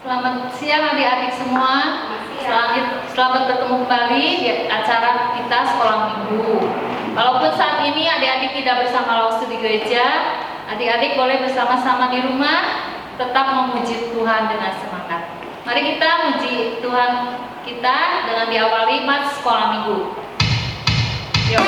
Selamat siang adik-adik semua. Selamat bertemu kembali di acara kita sekolah minggu. Walaupun saat ini adik-adik tidak bersama Lausu di gereja, adik-adik boleh bersama-sama di rumah tetap memuji Tuhan dengan semangat. Mari kita muji Tuhan kita dengan diawali mat sekolah minggu. Yuk.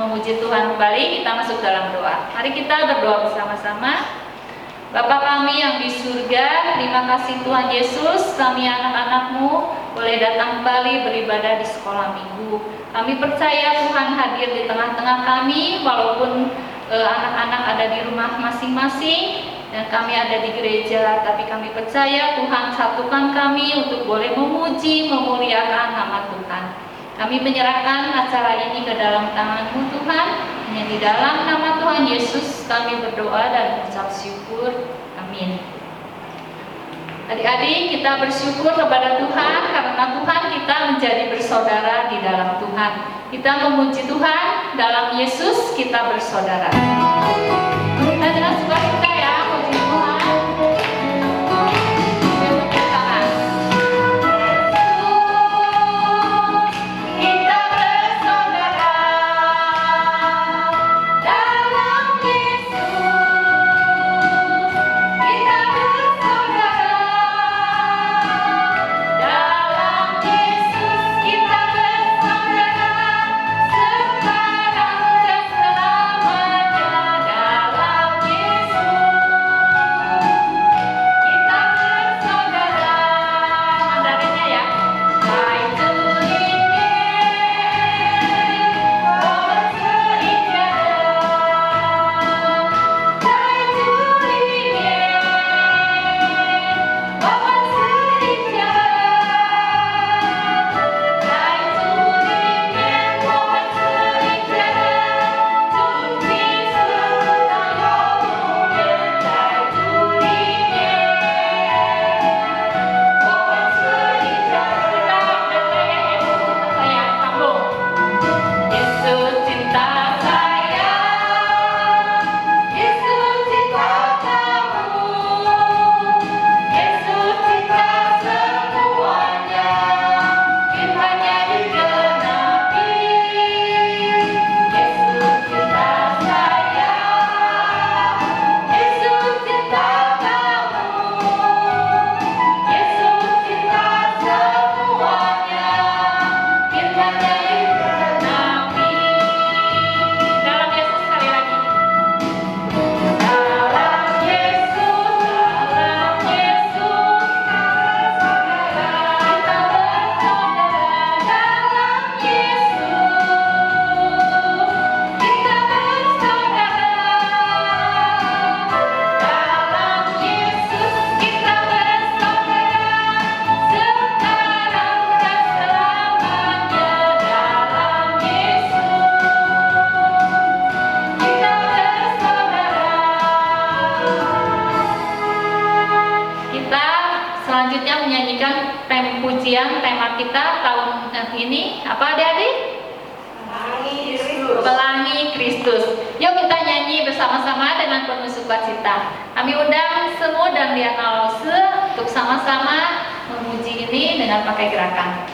Memuji Tuhan kembali, kita masuk dalam doa. Mari kita berdoa bersama-sama. Bapa kami yang di surga, terima kasih Tuhan Yesus, kami anak-anak-Mu boleh datang kembali beribadah di sekolah minggu. Kami percaya Tuhan hadir di tengah-tengah kami, walaupun anak-anak ada di rumah masing-masing dan kami ada di gereja, tapi kami percaya Tuhan satukan kami untuk boleh memuji, memuliakan nama Tuhan. Kami menyerahkan acara ini ke dalam tangan-Mu Tuhan. Hanya di dalam nama Tuhan Yesus kami berdoa dan mengucap syukur. Amin. Adik-adik, kita bersyukur kepada Tuhan karena Tuhan kita menjadi bersaudara di dalam Tuhan. Kita memuji Tuhan, dalam Yesus kita bersaudara. Kita dengan sukacita ya, puji Tuhan. Tema kita tahun ini apa adik-adik? Pelangi Kristus. Yuk kita nyanyi bersama-sama dengan penuh sukacita. Kami undang Semu dan Liana Lause untuk sama-sama memuji ini dengan pakai gerakan.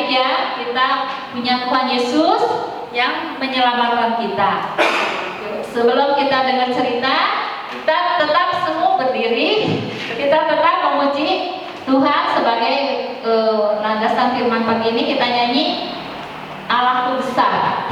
adik-adik ya, kita punya Tuhan Yesus yang menyelamatkan kita. Sebelum kita dengar cerita, kita tetap semua berdiri, kita tetap memuji Tuhan sebagai landasan firman pagi ini. Kita nyanyi Allahku besar.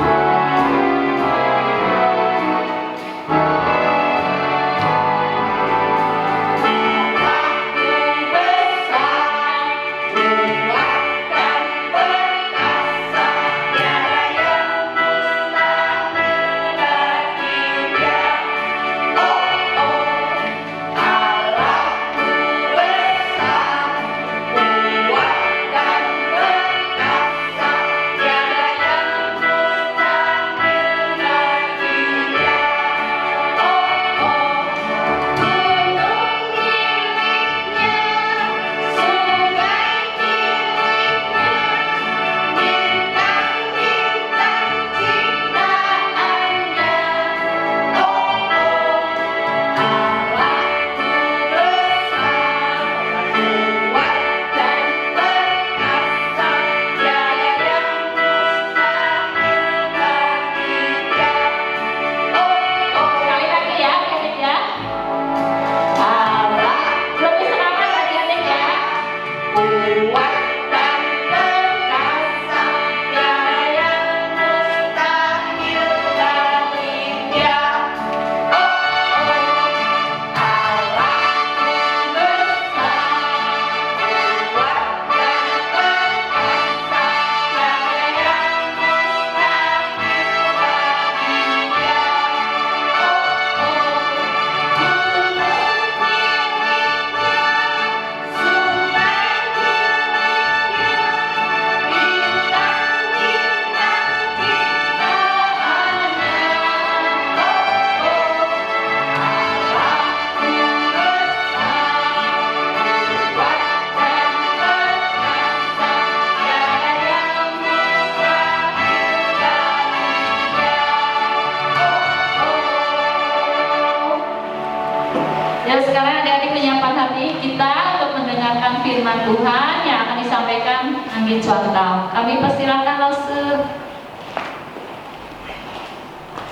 Ya, sekarang adik-adik menyiapkan hati kita untuk mendengarkan firman Tuhan yang akan disampaikan Angin Suantau. Kami persilakan Lause.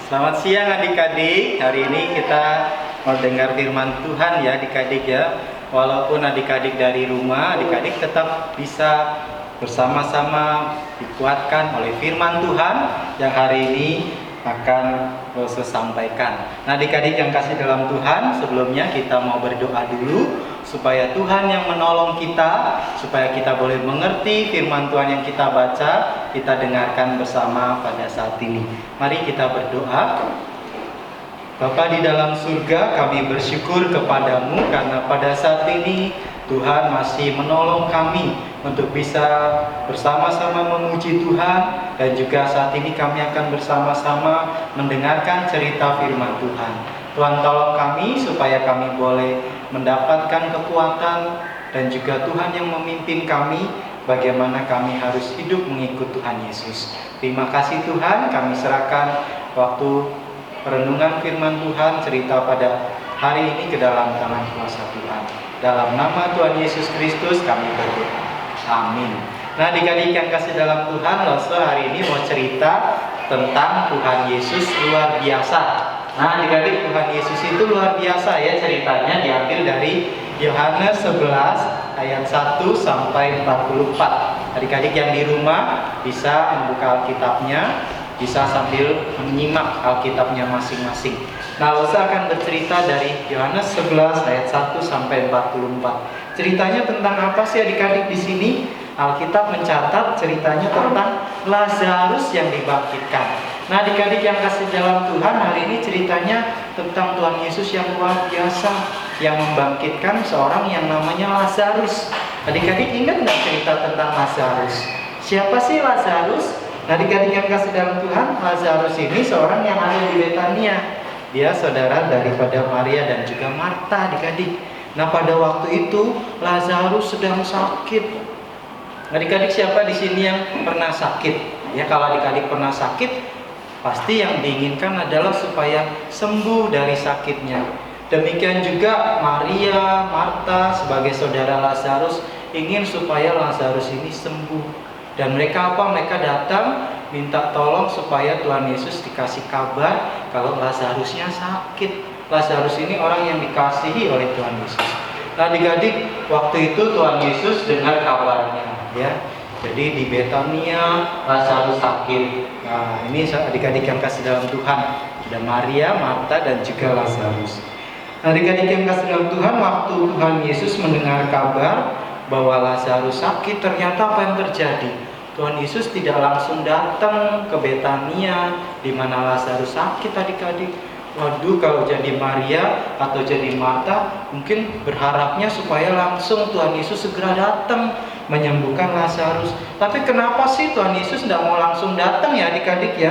Selamat siang adik-adik. Hari ini kita mau dengar firman Tuhan ya adik-adik ya. Walaupun adik-adik dari rumah, adik-adik tetap bisa bersama-sama dikuatkan oleh firman Tuhan yang hari ini akan Lose sampaikan. Nah adik-adik yang kasih dalam Tuhan, sebelumnya kita mau berdoa dulu supaya Tuhan yang menolong kita, supaya kita boleh mengerti firman Tuhan yang kita baca, kita dengarkan bersama pada saat ini. Mari kita berdoa. Bapa di dalam surga, kami bersyukur kepadamu karena pada saat ini Tuhan masih menolong kami untuk bisa bersama-sama memuji Tuhan, dan juga saat ini kami akan bersama-sama mendengarkan cerita firman Tuhan. Tuhan tolong kami supaya kami boleh mendapatkan kekuatan, dan juga Tuhan yang memimpin kami bagaimana kami harus hidup mengikut Tuhan Yesus. Terima kasih Tuhan, kami serahkan waktu perenungan firman Tuhan, cerita pada hari ini ke dalam tangan kuasa Tuhan. Dalam nama Tuhan Yesus Kristus kami berdoa. Amin. Nah adik-adik yang kasih dalam Tuhan, Lose hari ini mau cerita tentang Tuhan Yesus luar biasa. Nah adik-adik, Tuhan Yesus itu luar biasa ya, ceritanya diambil dari Yohanes 11 ayat 1 sampai 44. Adik-adik yang di rumah bisa membuka Alkitabnya, bisa sambil menyimak Alkitabnya masing-masing. Nah, Lose akan bercerita dari Yohanes 11 ayat 1 sampai 44. Ceritanya tentang apa sih adik-adik di sini? Alkitab mencatat ceritanya tentang Lazarus yang dibangkitkan. Nah, adik-adik yang kasih dalam Tuhan, hari ini ceritanya tentang Tuhan Yesus yang luar biasa yang membangkitkan seorang yang namanya Lazarus. Adik-adik ingat nggak cerita tentang Lazarus? Siapa sih Lazarus? Nah, adik-adik yang kasih dalam Tuhan, Lazarus ini seorang yang ada di Betania. Dia saudara daripada Maria dan juga Marta, adik-adik. Nah, pada waktu itu Lazarus sedang sakit. Adik-adik, siapa di sini yang pernah sakit? Ya, kalau adik-adik pernah sakit, pasti yang diinginkan adalah supaya sembuh dari sakitnya. Demikian juga Maria, Marta sebagai saudara Lazarus ingin supaya Lazarus ini sembuh. Dan mereka apa? Mereka datang minta tolong supaya Tuhan Yesus dikasih kabar kalau Lazarusnya sakit. Lazarus ini orang yang dikasihi oleh Tuhan Yesus. Nah, adik-adik, waktu itu Tuhan Yesus dengar kabarnya, ya. Jadi di Betania Lazarus sakit. Nah, ini adik-adik yang kasih dalam Tuhan. Ada Maria, Marta, dan juga Lazarus. Nah, adik-adik yang kasih dalam Tuhan, waktu Tuhan Yesus mendengar kabar bahwa Lazarus sakit, ternyata apa yang terjadi? Tuhan Yesus tidak langsung datang ke Betania di mana Lazarus sakit, adik-adik. Waduh, kalau jadi Maria atau jadi Marta, mungkin berharapnya supaya langsung Tuhan Yesus segera datang menyembuhkan Lazarus. Tapi kenapa sih Tuhan Yesus tidak mau langsung datang ya adik-adik ya?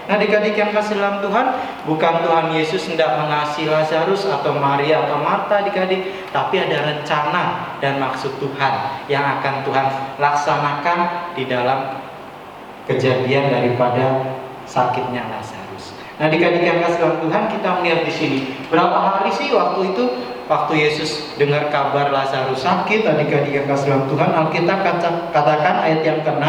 Nah, adik-adik yang kasih dalam Tuhan, bukan Tuhan Yesus tidak mengasihi Lazarus atau Maria atau Marta adik-adik, tapi ada rencana dan maksud Tuhan yang akan Tuhan laksanakan di dalam kejadian daripada sakitnya Lazarus. Nah, adik-adik yang kasih dalam Tuhan, kita melihat di sini berapa hari sih waktu itu, waktu Yesus dengar kabar Lazarus sakit, adik-adik yang kasih dalam Tuhan, Alkitab katakan ayat yang ke-6,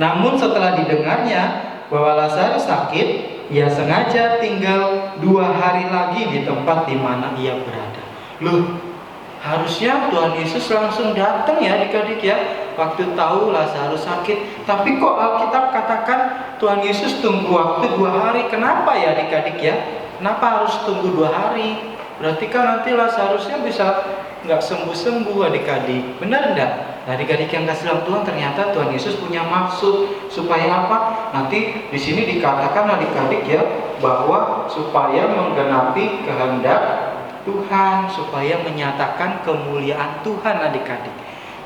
namun setelah didengarnya bahwa Lazarus sakit, ia sengaja tinggal 2 hari lagi di tempat di mana ia berada. Loh, harusnya Tuhan Yesus langsung datang ya adik-adik ya, waktu tahu Lazarus sakit. Tapi kok Alkitab katakan Tuhan Yesus tunggu waktu 2 hari. Kenapa ya adik-adik ya? Kenapa harus tunggu 2 hari? Berarti kan nanti Lazarusnya bisa nggak sembuh-sembuh adik-adik. Benar enggak? Nah, adik-adik yang kasih dalam Tuhan, ternyata Tuhan Yesus punya maksud supaya apa? Nanti di sini dikatakan adik-adik ya, bahwa supaya menggenapi kehendak Tuhan, supaya menyatakan kemuliaan Tuhan adik-adik.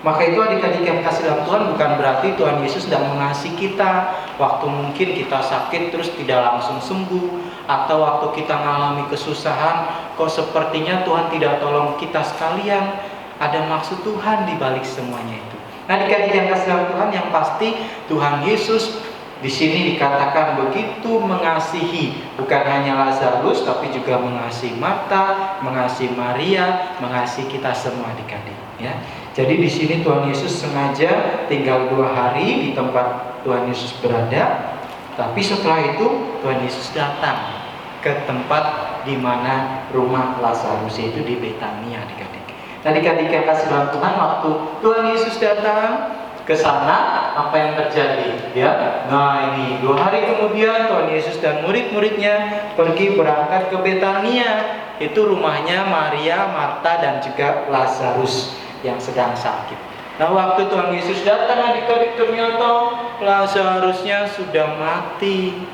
Maka itu adik-adik yang kasih dalam Tuhan, bukan berarti Tuhan Yesus tidak mengasihi kita waktu mungkin kita sakit terus tidak langsung sembuh, atau waktu kita mengalami kesusahan kok sepertinya Tuhan tidak tolong kita sekalian. Ada maksud Tuhan di balik semuanya itu. Nah, adik-adik yang kasih dalam Tuhan, yang pasti Tuhan Yesus di sini dikatakan begitu mengasihi, bukan hanya Lazarus tapi juga mengasihi Marta, mengasihi Maria, mengasihi kita semua adik-adik ya. Jadi di sini Tuhan Yesus sengaja tinggal 2 hari di tempat Tuhan Yesus berada, tapi setelah itu Tuhan Yesus datang ke tempat di mana rumah Lazarus, itu di Betania adik-adik. Adik-adik yang kasih dalam Tuhan, waktu Tuhan Yesus datang ke sana, apa yang terjadi? Ya, nah ini 2 hari kemudian Tuhan Yesus dan murid-muridnya pergi berangkat ke Betania. Itu rumahnya Maria, Marta, dan juga Lazarus yang sedang sakit. Nah, waktu Tuhan Yesus datang adik-adik, ternyata Lazarusnya sudah mati.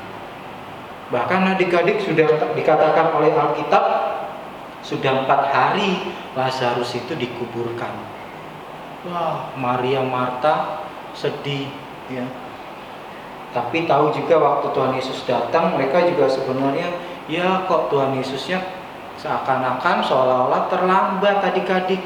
Bahkan adik-adik sudah dikatakan oleh Alkitab, sudah 4 hari Lazarus itu dikuburkan. Wah, Maria, Marta sedih ya. Tapi tahu juga waktu Tuhan Yesus datang, mereka juga sebenarnya ya kok Tuhan Yesusnya seakan-akan seolah-olah terlambat adik-adik.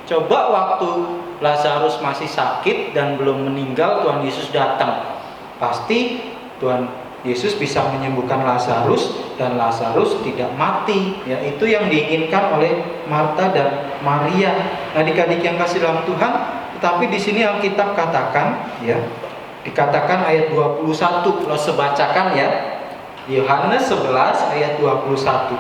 Coba waktu Lazarus masih sakit dan belum meninggal, Tuhan Yesus datang, pasti Tuhan Yesus bisa menyembuhkan Lazarus dan Lazarus tidak mati. Ya, itu yang diinginkan oleh Marta dan Maria. Adik-adik yang kasih dalam Tuhan, tetapi di sini Alkitab katakan ya, dikatakan ayat 21, kalau sebacakan ya, Yohanes 11 ayat 21.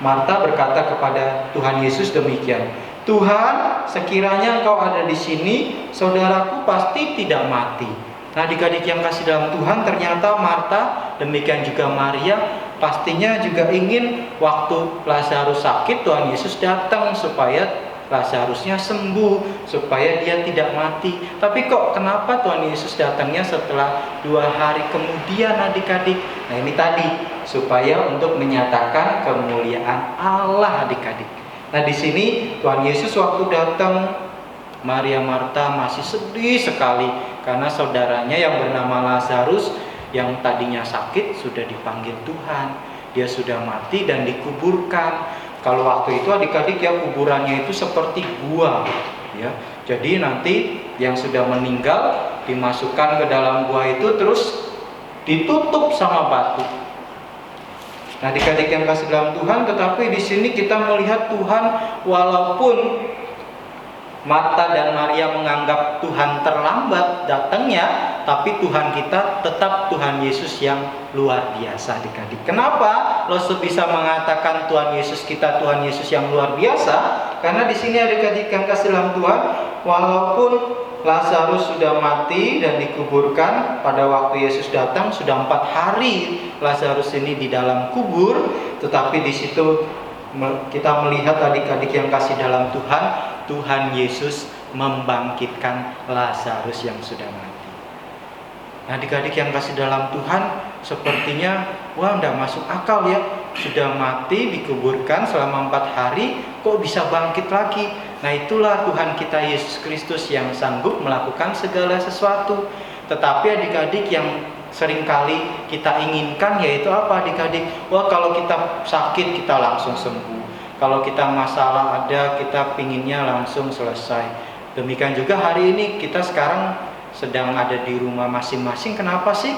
Marta berkata kepada Tuhan Yesus demikian, Tuhan, sekiranya Engkau ada di sini, saudaraku pasti tidak mati. Nah, adik-adik yang kasih dalam Tuhan, ternyata Marta, demikian juga Maria, pastinya juga ingin waktu Lazarus sakit, Tuhan Yesus datang supaya Lazarusnya sembuh, supaya dia tidak mati. Tapi kok kenapa Tuhan Yesus datangnya setelah 2 hari kemudian adik-adik? Nah, ini tadi, supaya untuk menyatakan kemuliaan Allah adik-adik. Nah, di sini Tuhan Yesus waktu datang, Maria Marta masih sedih sekali karena saudaranya yang bernama Lazarus yang tadinya sakit sudah dipanggil Tuhan. Dia sudah mati dan dikuburkan. Kalau waktu itu adik-adik ya, kuburannya itu seperti gua ya. Jadi nanti yang sudah meninggal dimasukkan ke dalam gua itu terus ditutup sama batu. Nah, adik-adik yang kasih dalam Tuhan, tetapi di sini kita melihat Tuhan walaupun Marta dan Maria menganggap Tuhan terlambat datangnya, tapi Tuhan kita tetap Tuhan Yesus yang luar biasa adik-adik. Kenapa Loso bisa mengatakan Tuhan Yesus kita Tuhan Yesus yang luar biasa? Karena di sini adik-adik yang kasih dalam Tuhan, walaupun Lazarus sudah mati dan dikuburkan pada waktu Yesus datang, sudah 4 hari Lazarus ini di dalam kubur, tetapi di situ kita melihat adik-adik yang kasih dalam Tuhan, Tuhan Yesus membangkitkan Lazarus yang sudah mati. Adik-adik yang kasih dalam Tuhan, sepertinya wah tidak masuk akal ya, sudah mati dikuburkan selama 4 hari kok bisa bangkit lagi. Nah itulah Tuhan kita Yesus Kristus yang sanggup melakukan segala sesuatu. Tetapi adik-adik yang seringkali kita inginkan yaitu apa adik-adik? Wah kalau kita sakit kita langsung sembuh, kalau kita masalah ada kita pinginnya langsung selesai. Demikian juga hari ini kita sekarang sedang ada di rumah masing-masing. Kenapa sih?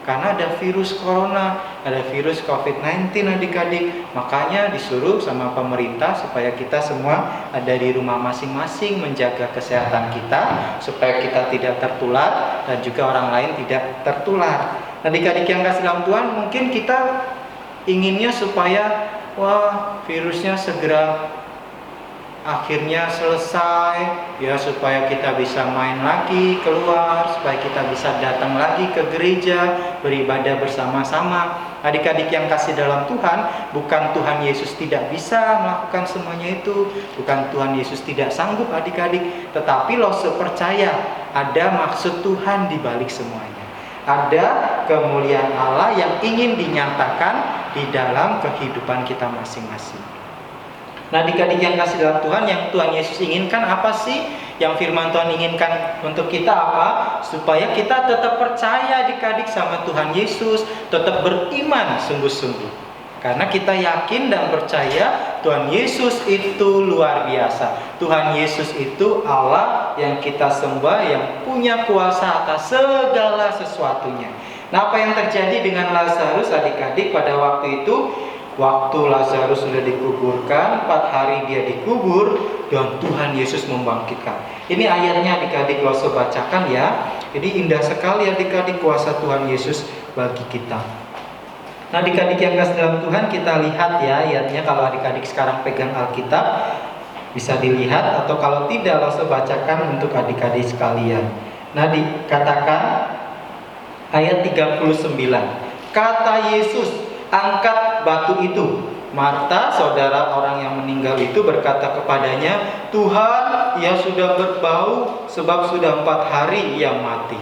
Karena ada virus corona, ada virus COVID-19 adik-adik. Makanya disuruh sama pemerintah supaya kita semua ada di rumah masing-masing, menjaga kesehatan kita supaya kita tidak tertular dan juga orang lain tidak tertular. Adik-adik yang kasih dalam Tuhan, mungkin kita inginnya supaya wah virusnya segera akhirnya selesai ya, supaya kita bisa main lagi keluar, supaya kita bisa datang lagi ke gereja beribadah bersama-sama. Adik-adik yang kasih dalam Tuhan, bukan Tuhan Yesus tidak bisa melakukan semuanya itu, bukan Tuhan Yesus tidak sanggup adik-adik, tetapi Loso percaya ada maksud Tuhan di balik semuanya. Ada kemuliaan Allah yang ingin dinyatakan di dalam kehidupan kita masing-masing. Nah adik-adik yang kasih dalam Tuhan, yang Tuhan Yesus inginkan apa sih? Yang firman Tuhan inginkan untuk kita apa? Supaya kita tetap percaya adik-adik sama Tuhan Yesus, tetap beriman sungguh-sungguh. Karena kita yakin dan percaya Tuhan Yesus itu luar biasa. Tuhan Yesus itu Allah yang kita sembah, yang punya kuasa atas segala sesuatunya. Nah apa yang terjadi dengan Lazarus adik-adik pada waktu itu? Waktu Lazarus sudah dikuburkan, 4 hari dia dikubur, dan Tuhan Yesus membangkitkan. Ini ayatnya adik-adik Loso bacakan ya. Jadi indah sekali adik-adik kuasa Tuhan Yesus bagi kita. Nah adik-adik yang kasih dalam Tuhan, kita lihat ya ayatnya. Kalau adik-adik sekarang pegang Alkitab bisa dilihat, atau kalau tidak Loso bacakan untuk adik-adik sekalian. Nah dikatakan ayat 39, kata Yesus, angkat batu itu. Marta, saudara orang yang meninggal itu, berkata kepadanya, Tuhan, ia sudah berbau sebab sudah 4 hari ia mati.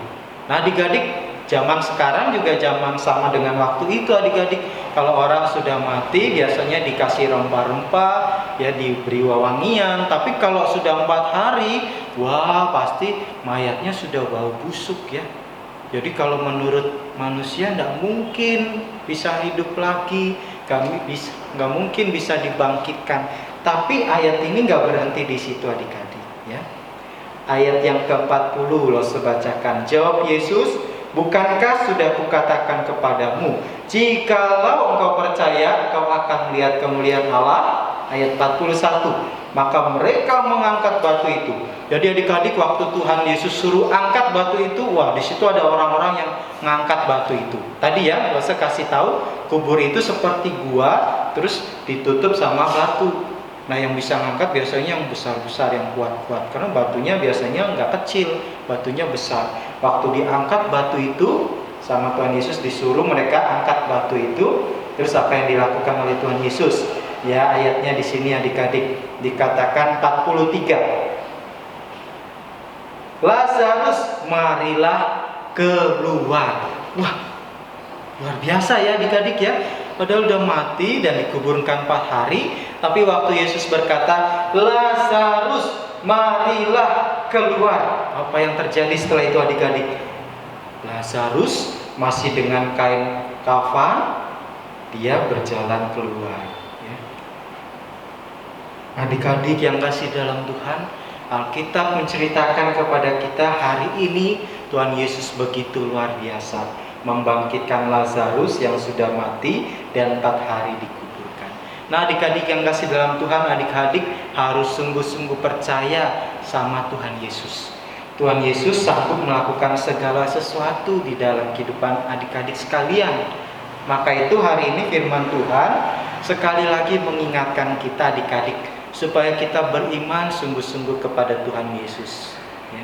Nah adik-adik, zaman sekarang juga zaman sama dengan waktu itu adik-adik. Kalau orang sudah mati biasanya dikasih rempah-rempah, ya diberi wewangian. Tapi kalau sudah 4 hari, wah pasti mayatnya sudah bau busuk ya. Jadi kalau menurut manusia tidak mungkin bisa hidup lagi, nggak mungkin bisa dibangkitkan. Tapi ayat ini nggak berhenti di situ adik-adik ya. Ayat yang ke-40 Loso bacakan. Jawab Yesus, bukankah sudah kukatakan kepadamu, jikalau engkau percaya, engkau akan melihat kemuliaan Allah. Ayat 41, maka mereka mengangkat batu itu. Jadi adik-adik waktu Tuhan Yesus suruh angkat batu itu, wah di situ ada orang-orang yang ngangkat batu itu. Tadi ya, saya kasih tahu kubur itu seperti gua, terus ditutup sama batu. Nah yang bisa ngangkat biasanya yang besar-besar, yang kuat-kuat, karena batunya biasanya nggak kecil, batunya besar. Waktu diangkat batu itu sama Tuhan Yesus, disuruh mereka angkat batu itu. Terus apa yang dilakukan oleh Tuhan Yesus? Ya ayatnya di sini adik-adik dikatakan 43. Lazarus, marilah keluar. Wah, luar biasa ya adik-adik ya. Padahal udah mati dan dikuburkan 4 hari, tapi waktu Yesus berkata, Lazarus, marilah keluar. Apa yang terjadi setelah itu adik-adik? Lazarus masih dengan kain kafan, dia berjalan keluar. Adik-adik yang kasih dalam Tuhan, Alkitab menceritakan kepada kita hari ini Tuhan Yesus begitu luar biasa membangkitkan Lazarus yang sudah mati dan 4 hari dikuburkan. Nah, adik-adik yang kasih dalam Tuhan, adik-adik harus sungguh-sungguh percaya sama Tuhan Yesus. Tuhan Yesus sanggup melakukan segala sesuatu di dalam kehidupan adik-adik sekalian. Maka itu hari ini firman Tuhan sekali lagi mengingatkan kita adik-adik supaya kita beriman sungguh-sungguh kepada Tuhan Yesus, ya.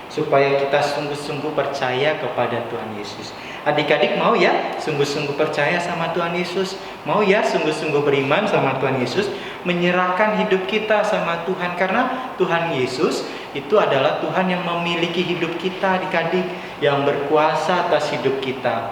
Supaya kita sungguh-sungguh percaya kepada Tuhan Yesus. Adik-adik mau ya sungguh-sungguh percaya sama Tuhan Yesus? Mau ya sungguh-sungguh beriman sama Tuhan Yesus? Menyerahkan hidup kita sama Tuhan, karena Tuhan Yesus itu adalah Tuhan yang memiliki hidup kita adik-adik, yang berkuasa atas hidup kita.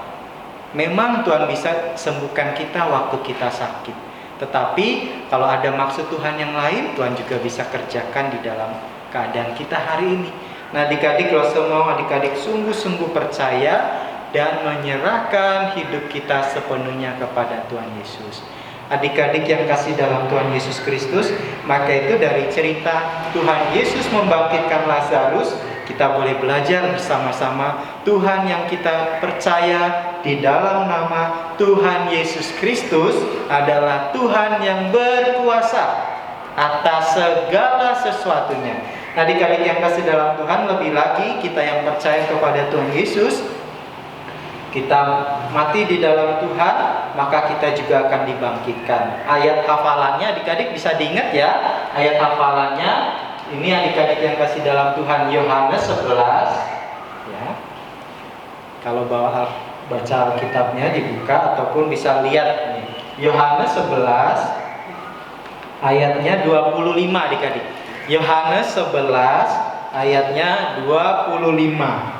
Memang Tuhan bisa sembuhkan kita waktu kita sakit, tetapi kalau ada maksud Tuhan yang lain, Tuhan juga bisa kerjakan di dalam keadaan kita hari ini. Nah, adik-adik, kalau semua adik-adik sungguh-sungguh percaya dan menyerahkan hidup kita sepenuhnya kepada Tuhan Yesus. Adik-adik yang kasih dalam Tuhan Yesus Kristus, maka itu dari cerita Tuhan Yesus membangkitkan Lazarus, kita boleh belajar bersama-sama Tuhan yang kita percaya di dalam nama Tuhan Yesus Kristus adalah Tuhan yang berkuasa atas segala sesuatunya. Adik-adik yang kasih dalam Tuhan, lebih lagi kita yang percaya kepada Tuhan Yesus, kita mati di dalam Tuhan, maka kita juga akan dibangkitkan. Ayat hafalannya adik-adik bisa diingat ya. Ayat hafalannya ini adik-adik yang kasih dalam Tuhan, Yohanes 11 ya. Kalau baca Alkitabnya dibuka ataupun bisa lihat nih. Yohanes 11 ayatnya 25 adik-adik. Yohanes 11 ayatnya 25.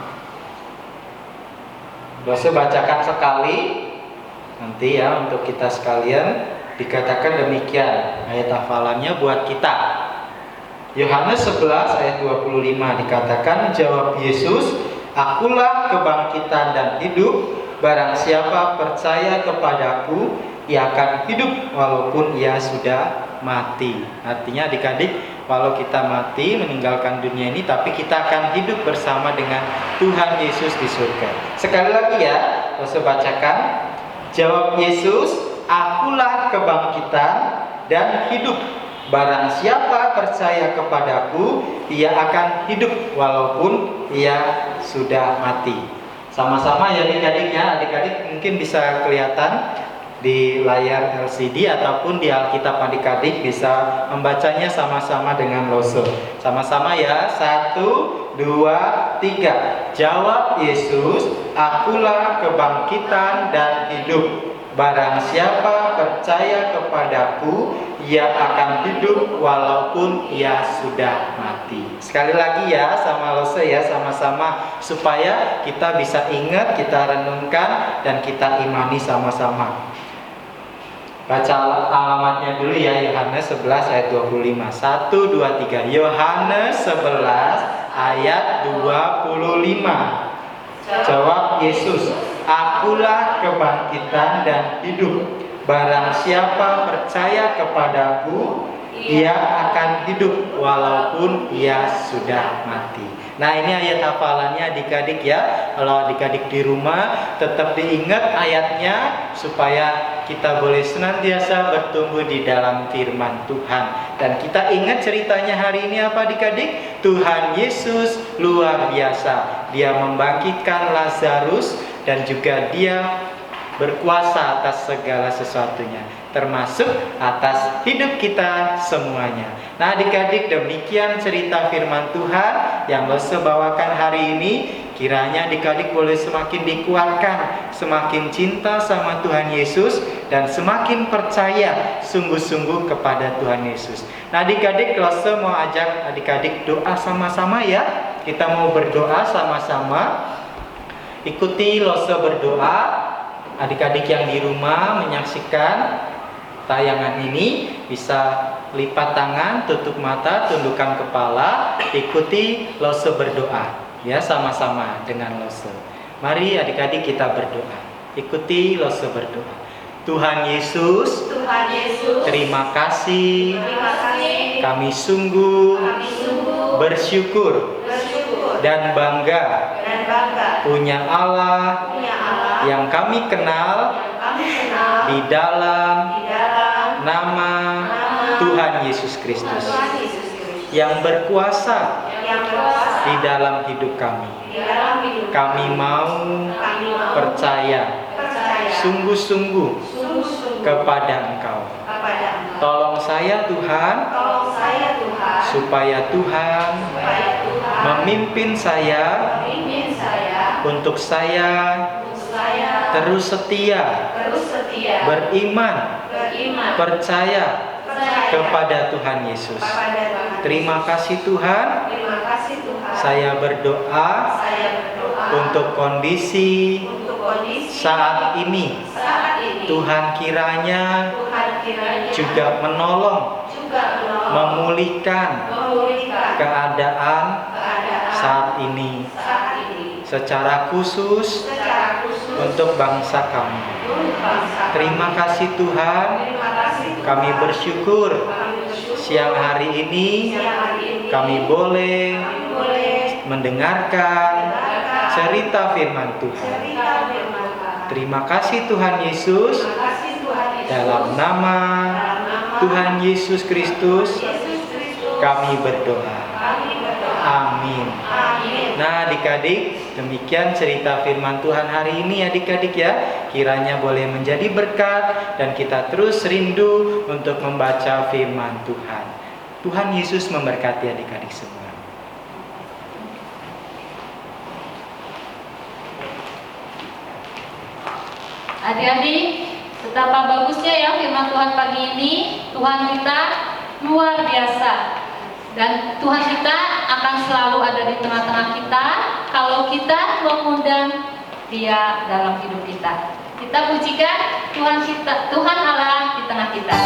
Dosa bacakan sekali nanti ya untuk kita sekalian. Dikatakan demikian ayat hafalannya buat kita. Yohanes 11 ayat 25 dikatakan, jawab Yesus, akulah kebangkitan dan hidup. Barang siapa percaya kepadaku, ia akan hidup walaupun ia sudah mati. Artinya adik-adik, walau kita mati meninggalkan dunia ini, tapi kita akan hidup bersama dengan Tuhan Yesus di surga. Sekali lagi ya, saya bacakan. Jawab Yesus, akulah kebangkitan dan hidup. Barang siapa percaya kepadaku, ia akan hidup walaupun ia sudah mati. Sama-sama ya adik-adik ya. Adik-adik mungkin bisa kelihatan di layar LCD ataupun di Alkitab, adik-adik bisa membacanya sama-sama dengan Lose. Sama-sama ya, 1, 2, 3. Jawab Yesus, akulah kebangkitan dan hidup. Barang siapa percaya kepadaku, ia akan hidup walaupun ia sudah mati. Sekali lagi ya, sama Lose ya, sama-sama supaya kita bisa ingat, kita renungkan, dan kita imani sama-sama. Baca alamatnya dulu ya, Yohanes 11 ayat 25. 1, 2, 3. Yohanes 11 ayat 25. Jawab Yesus, akulah kebangkitan dan hidup. Barang siapa percaya kepadaku, ia akan hidup walaupun ia sudah mati. Nah, ini ayat hafalannya adik-adik ya. Kalau adik-adik di rumah tetap diingat ayatnya supaya kita boleh senantiasa bertumbuh di dalam firman Tuhan. Dan kita ingat ceritanya hari ini apa adik-adik? Tuhan Yesus luar biasa. Dia membangkitkan Lazarus dan juga dia berkuasa atas segala sesuatunya, termasuk atas hidup kita semuanya. Nah adik-adik, demikian cerita firman Tuhan yang Lose bawakan hari ini. Kiranya adik-adik boleh semakin dikuatkan, semakin cinta sama Tuhan Yesus, dan semakin percaya sungguh-sungguh kepada Tuhan Yesus. Nah adik-adik, Lose mau ajak adik-adik doa sama-sama ya. Kita mau berdoa sama-sama. Ikuti Lose berdoa. Adik-adik yang di rumah menyaksikan tayangan ini bisa lipat tangan, tutup mata, tundukkan kepala, ikuti Lose berdoa ya, sama-sama dengan Lose. Mari adik-adik kita berdoa. Ikuti Lose berdoa. Tuhan Yesus, terima kasih. Kami sungguh bersyukur dan bangga punya Allah yang kami kenal di dalam nama Tuhan Yesus Kristus yang berkuasa di dalam hidup kami. Kami mau percaya sungguh-sungguh kepada Engkau. Tolong saya Tuhan, supaya Tuhan memimpin saya untuk saya terus setia, beriman, percaya kepada Tuhan Yesus. Terima kasih Tuhan. Saya berdoa untuk kondisi saat ini. Tuhan kiranya juga menolong, memulihkan keadaan saat ini, secara khusus untuk bangsa kami. Terima kasih Tuhan. Kami bersyukur siang hari ini kami boleh mendengarkan cerita firman Tuhan. Terima kasih Tuhan Yesus. Dalam nama Tuhan Yesus Kristus kami berdoa. Amin. Nah adik-adik, demikian cerita firman Tuhan hari ini adik-adik ya. Kiranya boleh menjadi berkat dan kita terus rindu untuk membaca firman Tuhan. Tuhan Yesus memberkati adik-adik semua. Adik-adik, betapa bagusnya ya firman Tuhan pagi ini. Tuhan kita luar biasa. Dan Tuhan kita akan selalu ada di tengah-tengah kita kalau kita mengundang Dia dalam hidup kita. Kita pujikan Tuhan kita, Tuhan Allah di tengah kita.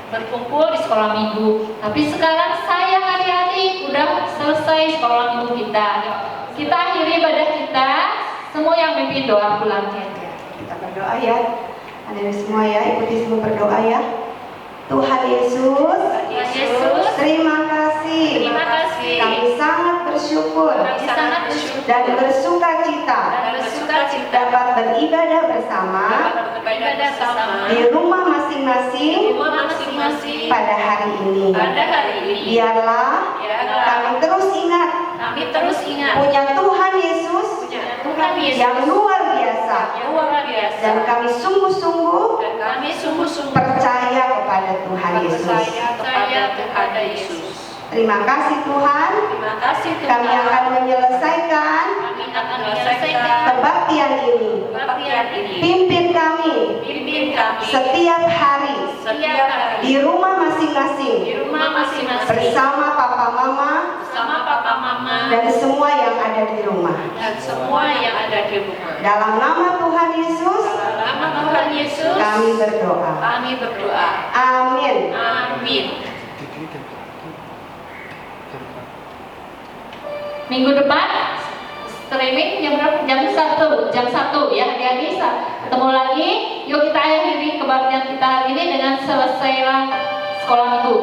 berkumpul di sekolah minggu. Tapi sekarang sayang adik-adik udah selesai sekolah minggu kita. Kita akhiri ibadah kita. Semua yang mimpin doa pulang saja. Kita berdoa ya. Adik-adik semua ya, ikuti semua berdoa ya. Tuhan Yesus, terima kasih. Kami sangat bersyukur dan bersuka cita dapat beribadah bersama di rumah masing-masing pada hari ini. Biarlah kami terus ingat Kami terus ingat punya Tuhan Yesus Tuhan Yesus yang luar biasa, yang luar biasa. dan kami sungguh-sungguh Dan kami sungguh-sungguh percaya kepada Tuhan Yesus. percaya kepada Yesus. Terima kasih Tuhan. Terima kasih Tuhan. Kami akan menyelesaikan Kami akan menyelesaikan kebaktian ini. kebaktian ini. Pimpin kami Pimpin kami setiap hari setiap hari di rumah di masing-masing rumah masing-masing bersama papa mama bersama papa mama dan semua yang ada di rumah. dan semua yang ada di rumah. Dalam nama Tuhan Yesus Dalam nama Tuhan Yesus kami berdoa. kami berdoa. Amin. Amin. Minggu depan streaming jam berapa? Jam 1 ya adik-adik. Ketemu lagi. Yuk kita akhiri kebaktian kita hari ini dengan selesailah sekolah minggu.